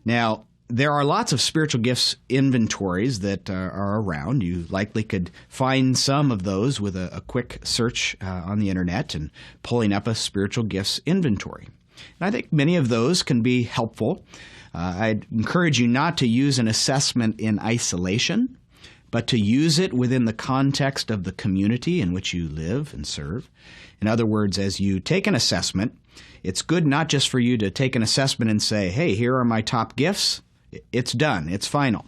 Now, there are lots of spiritual gifts inventories that are around. You likely could find some of those with a quick search on the internet and pulling up a spiritual gifts inventory. And I think many of those can be helpful. I'd encourage you not to use an assessment in isolation, but to use it within the context of the community in which you live and serve. In other words, as you take an assessment, it's good not just for you to take an assessment and say, hey, here are my top gifts. It's done. It's final.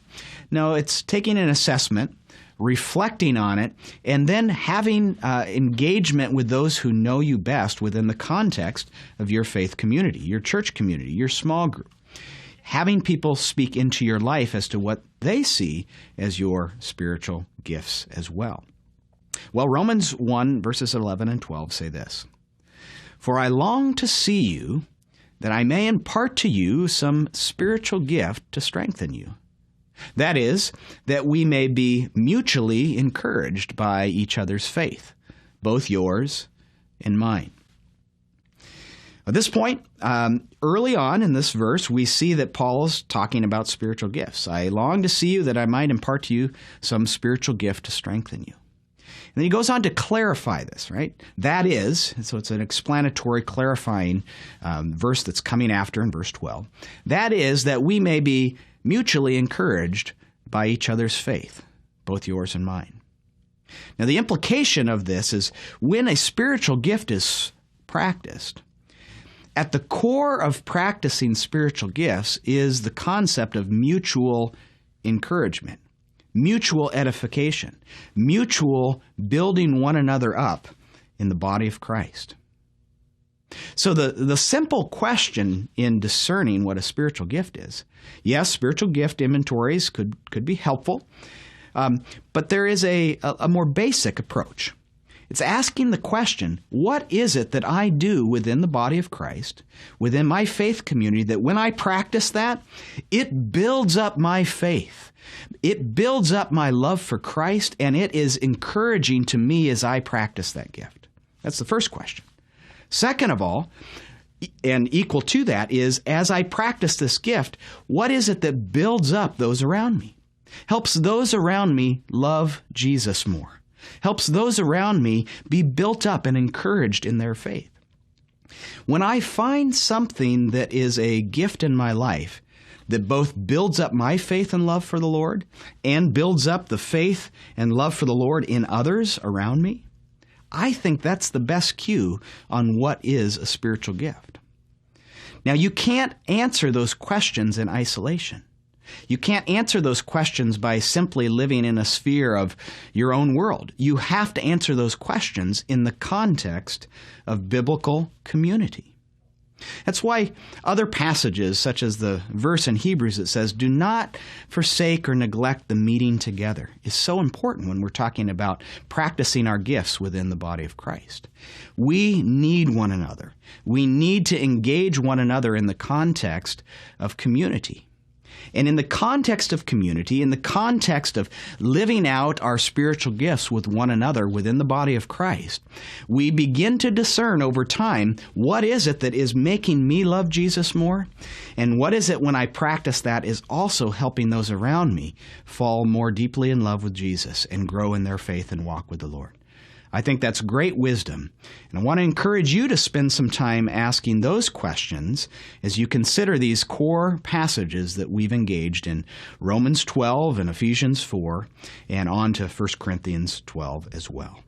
No, it's taking an assessment, reflecting on it, and then having engagement with those who know you best within the context of your faith community, your church community, your small group. Having people speak into your life as to what they see as your spiritual gifts as well. Well, Romans 1, verses 11 and 12 say this, "For I long to see you, that I may impart to you some spiritual gift to strengthen you. That is, that we may be mutually encouraged by each other's faith, both yours and mine." At this point, early on in this verse, we see that Paul's talking about spiritual gifts. I long to see you that I might impart to you some spiritual gift to strengthen you. And then he goes on to clarify this, right? That is, so it's an explanatory, clarifying verse that's coming after in verse 12. That is, that we may be mutually encouraged by each other's faith, both yours and mine. Now, the implication of this is when a spiritual gift is practiced, at the core of practicing spiritual gifts is the concept of mutual encouragement, mutual edification, mutual building one another up in the body of Christ. So the simple question in discerning what a spiritual gift is, yes, spiritual gift inventories could be helpful, but there is a more basic approach. It's asking the question, what is it that I do within the body of Christ, within my faith community, that when I practice that, it builds up my faith. It builds up my love for Christ, and it is encouraging to me as I practice that gift. That's the first question. Second of all, and equal to that, is as I practice this gift, what is it that builds up those around me? Helps those around me love Jesus more. Helps those around me be built up and encouraged in their faith. When I find something that is a gift in my life that both builds up my faith and love for the Lord and builds up the faith and love for the Lord in others around me, I think that's the best cue on what is a spiritual gift. Now, you can't answer those questions in isolation. You can't answer those questions by simply living in a sphere of your own world. You have to answer those questions in the context of biblical community. That's why other passages, such as the verse in Hebrews that says, "Do not forsake or neglect the meeting together," is so important when we're talking about practicing our gifts within the body of Christ. We need one another. We need to engage one another in the context of community. And in the context of community, in the context of living out our spiritual gifts with one another within the body of Christ, we begin to discern over time, what is it that is making me love Jesus more? And what is it when I practice that is also helping those around me fall more deeply in love with Jesus and grow in their faith and walk with the Lord? I think that's great wisdom, and I want to encourage you to spend some time asking those questions as you consider these core passages that we've engaged in Romans 12 and Ephesians 4 and on to 1 Corinthians 12 as well.